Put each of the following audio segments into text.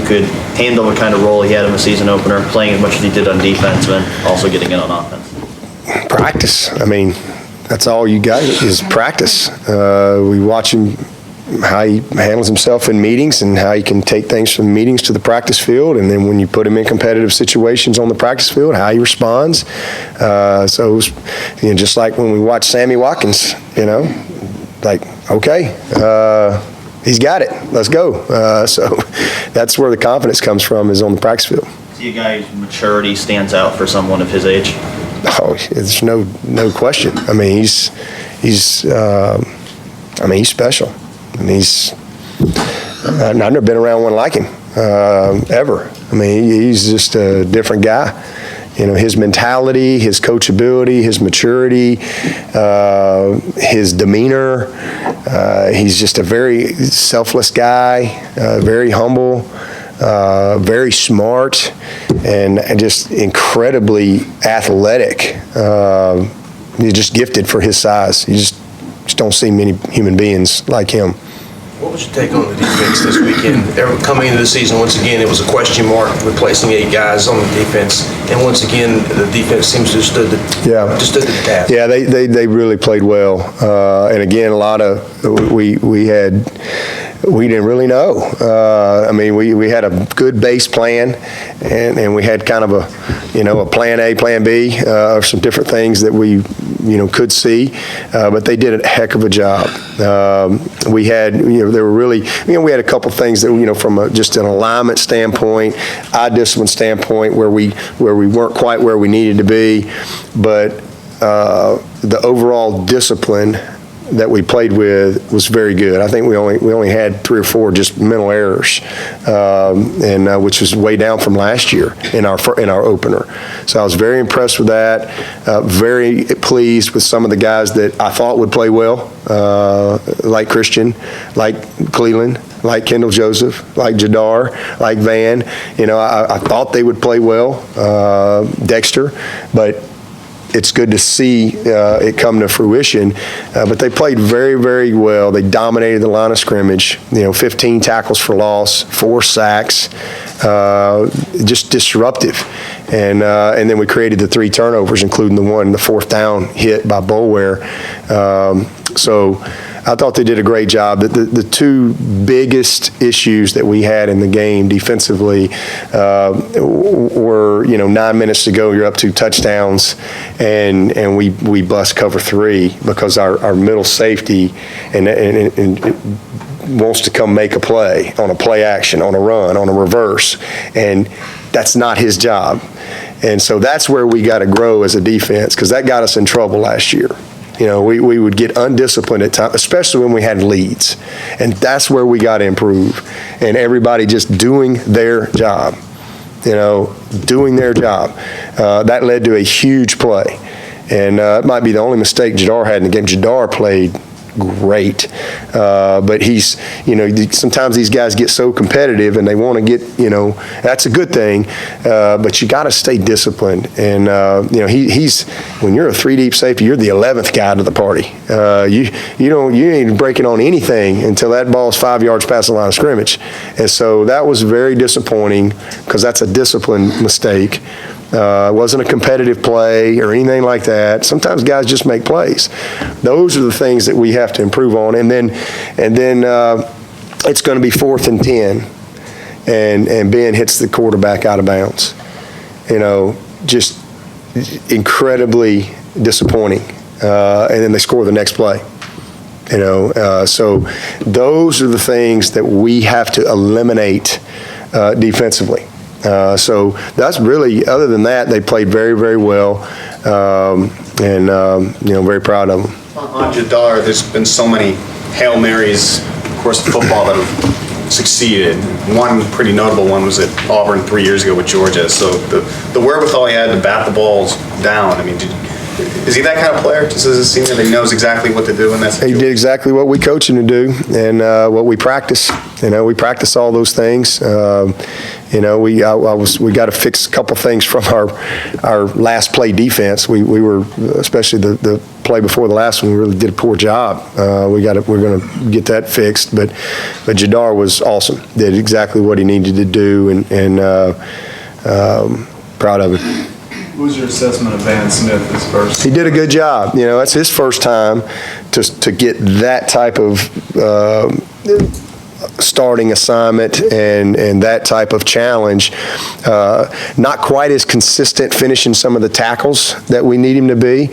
could handle the kind of role he had in the season opener, playing as much as he did on defense, and also getting in on offense? Practice. I mean, that's all you got is practice. We watch him, how he handles himself in meetings and how he can take things from meetings to the practice field, and then when you put him in competitive situations on the practice field, how he responds. So it was, just like when we watch Sammy Watkins, like, okay, he's got it. Let's go. So that's where the confidence comes from, is on the practice field. See a guy whose maturity stands out for someone of his age? Oh, there's no question. I mean, he's special. And I've never been around one like him, ever. I mean, he's just a different guy. His mentality, his coachability, his maturity, his demeanor. He's just a very selfless guy, very humble, very smart, and just incredibly athletic. He's just gifted for his size. You just don't see many human beings like him. What was your take on the defense this weekend? Coming into the season, once again, it was a question mark replacing 8 guys on the defense, and once again, the defense seems to have stood the task. Yeah, they really played well, and again, a lot of we didn't really know. I mean, we had a good base plan, and we had kind of a plan A, plan B, of some different things that we could see, but they did a heck of a job. We had there were really we had a couple things that from just an alignment standpoint, eye discipline standpoint, where we weren't quite where we needed to be, but the overall discipline that we played with was very good. I think we only had 3 or 4 just mental errors, and which was way down from last year in our opener. So I was very impressed with that. Very pleased with some of the guys that I thought would play well, like Christian, like Cleveland, like Kendall Joseph, like Jadar, like Van. I thought they would play well, Dexter, but it's good to see it come to fruition. But they played very, very well. They dominated the line of scrimmage. 15 tackles for loss, 4 sacks, just disruptive. And then we created the 3 turnovers, including the 4th down hit by Boulware. So I thought they did a great job. The 2 biggest issues that we had in the game defensively were, 9 minutes to go, you're up 2 touchdowns, and we bust cover 3 because our middle safety and wants to come make a play on a play action, on a run, on a reverse, and that's not his job. And so that's where we got to grow as a defense, because that got us in trouble last year. We would get undisciplined at times, especially when we had leads. And that's where we got to improve. And everybody just doing their job, doing their job. That led to a huge play. And it might be the only mistake Jadar had in the game. Jadar played great. But he's, sometimes these guys get so competitive and they want to get, that's a good thing. But you got to stay disciplined. And, he's, when you're a 3-deep safety, you're the 11th guy to the party. You ain't breaking on anything until that ball's 5 yards past the line of scrimmage. And so that was very disappointing, because that's a discipline mistake. It wasn't a competitive play or anything like that. Sometimes guys just make plays. Those are the things that we have to improve on. And then it's going to be 4th and 10, and Ben hits the quarterback out of bounds. Just incredibly disappointing. And then they score the next play. So those are the things that we have to eliminate defensively. So that's really, other than that, they played very, very well, and very proud of them. On Jadar, there's been so many Hail Marys, of course, in football that have succeeded. One pretty notable one was at Auburn 3 years ago with Georgia. So the wherewithal he had to bat the balls down, I mean, is he that kind of player, just as a senior, that he knows exactly what to do in that situation? He did exactly what we coach him to do, and what we practice. We practice all those things. You know, we got to fix a couple things from our last play defense. We were, especially the play before the last one, we really did a poor job. We're going to get that fixed. But Jadar was awesome. Did exactly what he needed to do, and proud of him. What was your assessment of Van Smith this first? He did a good job. You know, that's his first time to get that type of starting assignment and that type of challenge. Not quite as consistent finishing some of the tackles that we need him to be,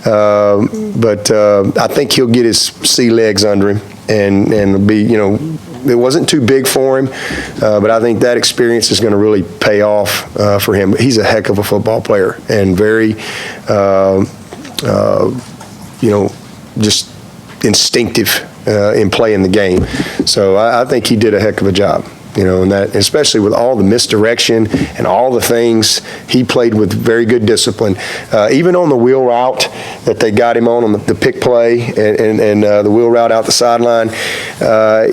but I think he'll get his sea legs under him and be, you know, it wasn't too big for him, but I think that experience is going to really pay off for him. He's a heck of a football player and very, you know, just instinctive in playing the game. So I think he did a heck of a job, you know, and that, especially with all the misdirection and all the things, he played with very good discipline. Even on the wheel route that they got him on the pick play and the wheel route out the sideline,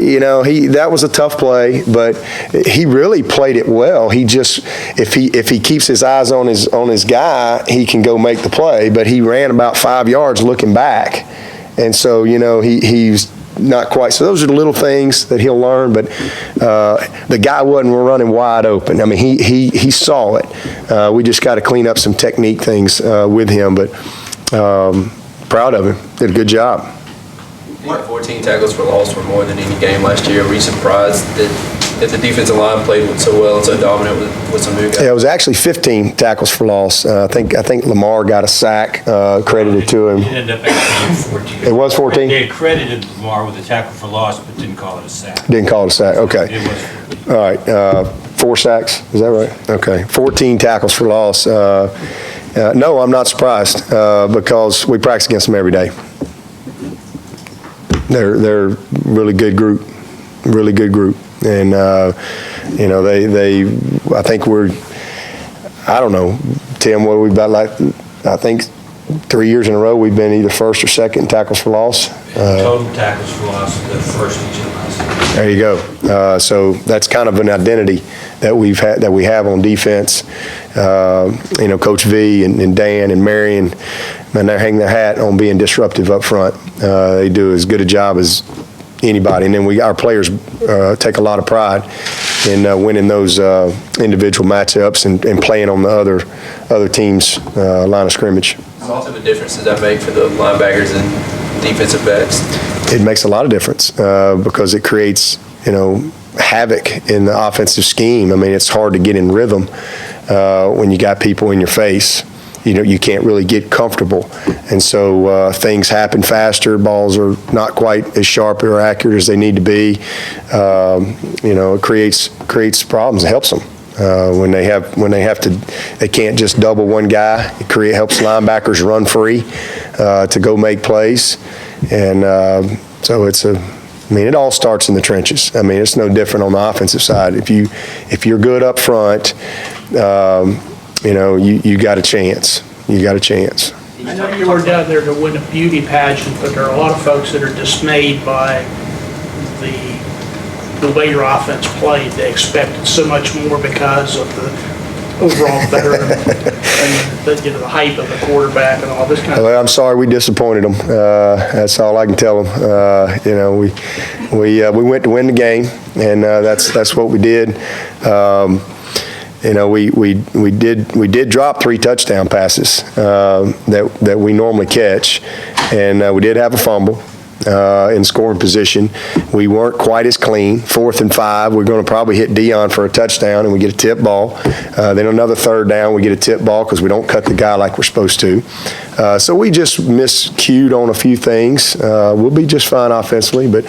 you know, that was a tough play, but he really played it well. He just, if he keeps his eyes on his guy, he can go make the play. But he ran about 5 yards looking back, and so, you know, he's not quite. So those are the little things that he'll learn, but the guy wasn't running wide open. I mean, he saw it. We just got to clean up some technique things with him, but proud of him. Did a good job. 14 tackles for loss were more than any game last year. Were you surprised that the defensive line played so well and so dominant with some new guys? Yeah, it was actually 15 tackles for loss. I think Lamar got a sack credited to him. It ended up actually 14. It was 14? They credited Lamar with a tackle for loss, but didn't call it a sack. Didn't call it a sack. Okay. It was 14. All right. 4 sacks. Is that right? Okay. 14 tackles for loss. No, I'm not surprised because we practice against them every day. They're a really good group, and you know I think I don't know, Tim, what we've got, like, I think 3 years in a row we've been either first or second in tackles for loss. Total tackles for loss, the first each of the last. There you go. So that's kind of an identity that we have on defense. You know, Coach V and Dan and Marion, man, they're hanging their hat on being disruptive up front. They do as good a job as anybody, and then our players take a lot of pride in winning those individual matchups and playing on the other team's line of scrimmage. What type of difference does that make for the linebackers and defensive backs? It makes a lot of difference because it creates, you know, havoc in the offensive scheme. I mean, it's hard to get in rhythm when you got people in your face. You know, you can't really get comfortable, and so things happen faster. Balls are not quite as sharp or accurate as they need to be. You know, it creates problems. It helps them when they have to. They can't just double one guy. It helps linebackers run free to go make plays, and so I mean, it all starts in the trenches. I mean, it's no different on the offensive side. If you're good up front, you know, you got a chance. You got a chance. I know you were down there to win a beauty pageant, but there are a lot of folks that are dismayed by the way your offense played. They expected so much more because of the overall veteran and the hype of the quarterback and all this kind of. Well, I'm sorry we disappointed them. That's all I can tell them. You know, we went to win the game, and that's what we did. You know, we did drop 3 touchdown passes that we normally catch, and we did have a fumble in scoring position. We weren't quite as clean. 4th and 5, we're going to probably hit Dion for a touchdown, and we get a tip ball. Then another 3rd down, we get a tip ball because we don't cut the guy like we're supposed to. So we just miscued on a few things. We'll be just fine offensively, but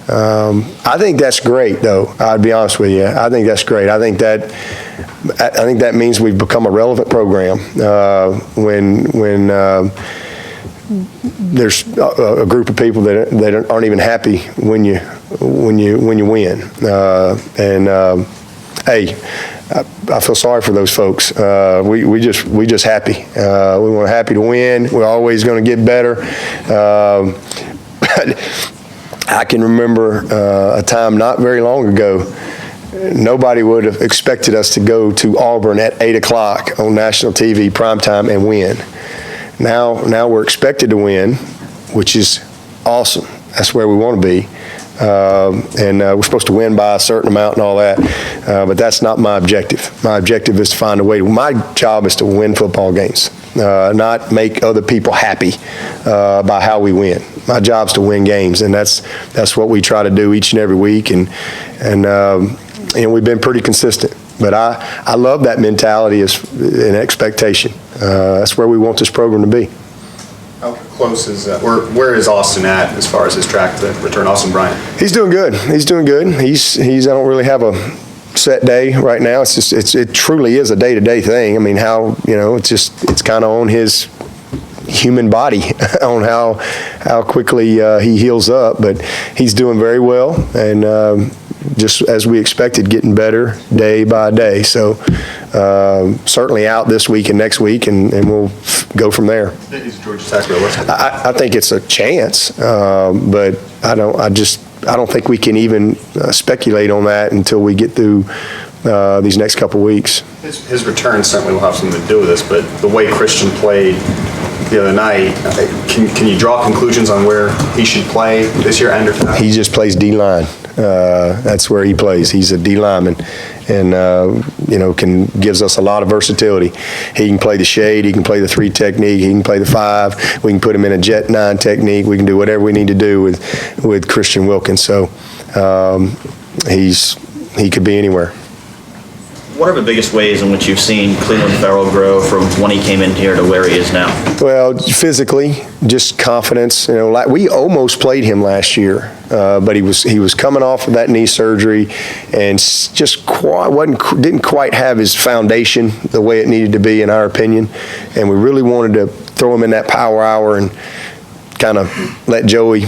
I think that's great, though. I'd be honest with you. I think that's great. I think that means we've become a relevant program when there's a group of people that aren't even happy when you win. Hey, I feel sorry for those folks. We just happy. We want happy to win. We're always going to get better. But I can remember a time not very long ago nobody would have expected us to go to Auburn at 8 o'clock on national TV primetime and win. Now we're expected to win, which is awesome. That's where we want to be. And we're supposed to win by a certain amount and all that, but that's not my objective. My objective is to find a way. My job is to win football games, not make other people happy by how we win. My job's to win games, and that's what we try to do each and every week. And we've been pretty consistent. But I love that mentality and expectation. That's where we want this program to be. How close is where is Austin at as far as his track to return? Austin Bryant. He's doing good. He's doing good. I don't really have a set day right now. It truly is a day-to-day thing. I mean, it's kind of on his human body on how quickly he heals up, but he's doing very well, and just as we expected, getting better day by day. So certainly out this week and next week, and we'll go from there. Is Georgia Tech realistic? I think it's a chance, but I don't think we can even speculate on that until we get through these next couple weeks. His return certainly will have something to do with this, but the way Christian played the other night, can you draw conclusions on where he should play this year and or He just plays D-line. That's where he plays. He's a D lineman, and gives us a lot of versatility. He can play the shade. He can play the 3 technique. He can play the 5. We can put him in a jet 9 technique. We can do whatever we need to do with Christian Wilkins. So he could be anywhere. What are the biggest ways in which you've seen Cleveland Farrell grow from when he came in here to where he is now? Well, physically, just confidence. We almost played him last year, but he was coming off of that knee surgery, and just didn't quite have his foundation the way it needed to be, in our opinion. And we really wanted to throw him in that power hour and kind of let Joey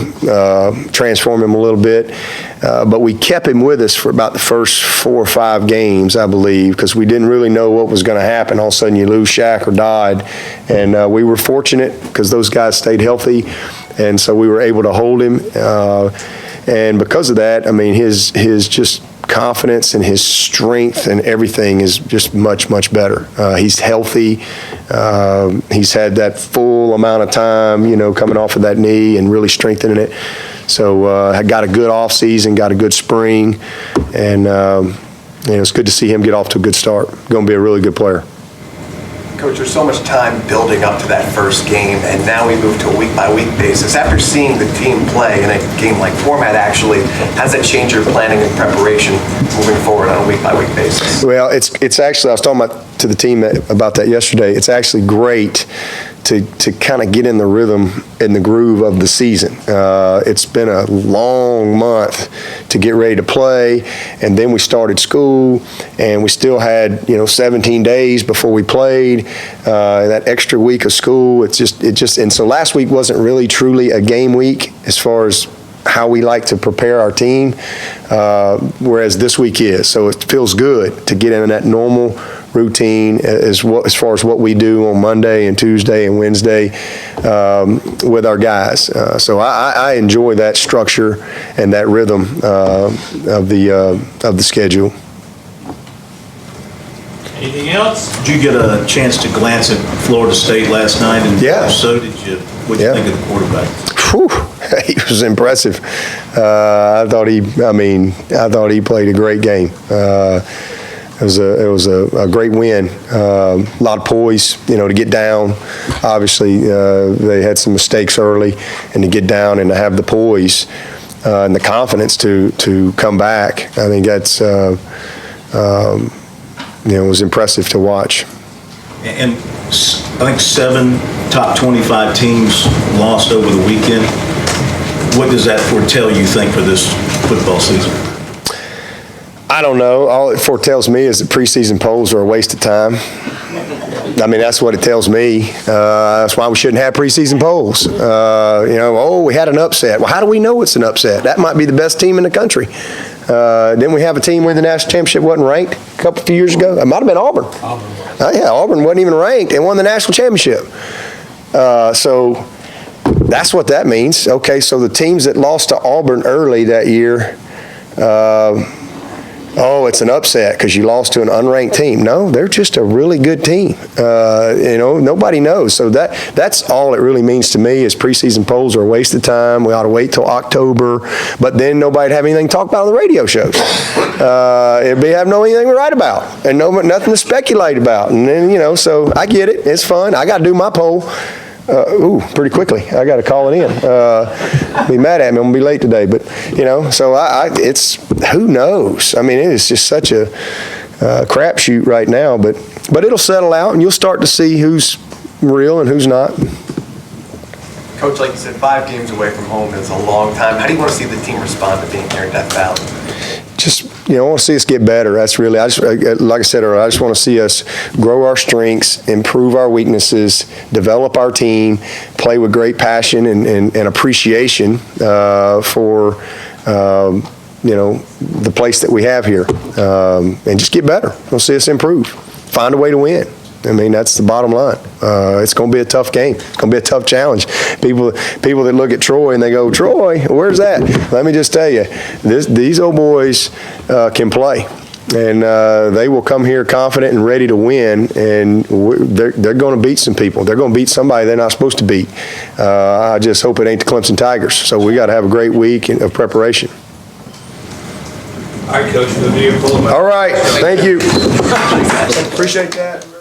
transform him a little bit. But we kept him with us for about the first 4 or 5 games, I believe, because we didn't really know what was going to happen. All of a sudden you lose Shaq or Dodd. And we were fortunate because those guys stayed healthy, and so we were able to hold him. And because of that, I mean, his just confidence and his strength and everything is just much, much better. He's healthy. He's had that full amount of time, coming off of that knee and really strengthening it. So I got a good off season, got a good spring, and it's good to see him get off to a good start. Going to be a really good player. Coach, there's so much time building up to that first game, and now we move to a week-by-week basis. After seeing the team play in a game-like format, actually, how does that change your planning and preparation moving forward on a week-by-week basis? Well, it's actually, I was talking to the team about that yesterday. It's actually great to kind of get in the rhythm and the groove of the season. It's been a long month to get ready to play, and then we started school, and we still had 17 days before we played. That extra week of school, and so last week wasn't really truly a game week as far as how we like to prepare our team, whereas this week is. So it feels good to get in that normal routine as far as what we do on Monday and Tuesday and Wednesday with our guys. So I enjoy that structure and that rhythm of the schedule. Anything else? Did you get a chance to glance at Florida State last night? And Yeah. So did you. What did you think of the quarterback? Whew, he was impressive. I thought he played a great game. It was a great win. A lot of poise, to get down. Obviously, they had some mistakes early, and to get down and to have the poise and the confidence to come back. I think that's was impressive to watch. And I think 7 top 25 teams lost over the weekend. What does that foretell, you think, for this football season? I don't know. All it foretells me is that preseason polls are a waste of time. I mean, that's what it tells me. That's why we shouldn't have preseason polls. We had an upset. Well, how do we know it's an upset? That might be the best team in the country. Didn't we have a team win the national championship wasn't ranked a few years ago? It might have been Auburn. Auburn wasn't even ranked and won the national championship. So that's what that means. Okay, so the teams that lost to Auburn early that year, oh, it's an upset because you lost to an unranked team. No, they're just a really good team. Nobody knows. So that's all it really means to me is preseason polls are a waste of time. We ought to wait till October. But then nobody'd have anything to talk about on the radio shows. It'd be have no anything to write about and nothing to speculate about. And then, so I get it. It's fun. I got to do my poll. Pretty quickly. I got to call it in. Be mad at me. I'm going to be late today. But, so it's, who knows? I mean, it is just such a crapshoot right now. But it'll settle out, and you'll start to see who's real and who's not. Coach, like you said, 5 games away from home is a long time. How do you want to see the team respond to being here in Death Valley? Just, I want to see us get better. That's really, like I said earlier, I just want to see us grow our strengths, improve our weaknesses, develop our team, play with great passion and appreciation for, the place that we have here, and just get better. We'll see us improve. Find a way to win. I mean, that's the bottom line. It's going to be a tough game. It's going to be a tough challenge. People that look at Troy and they go, Troy, where's that? Let me just tell you, these old boys can play. And they will come here confident and ready to win, and they're going to beat some people. They're going to beat somebody they're not supposed to beat. I just hope it ain't the Clemson Tigers. So we got to have a great week of preparation. All right, Coach, we'll do your full. All right, thank you. Appreciate that.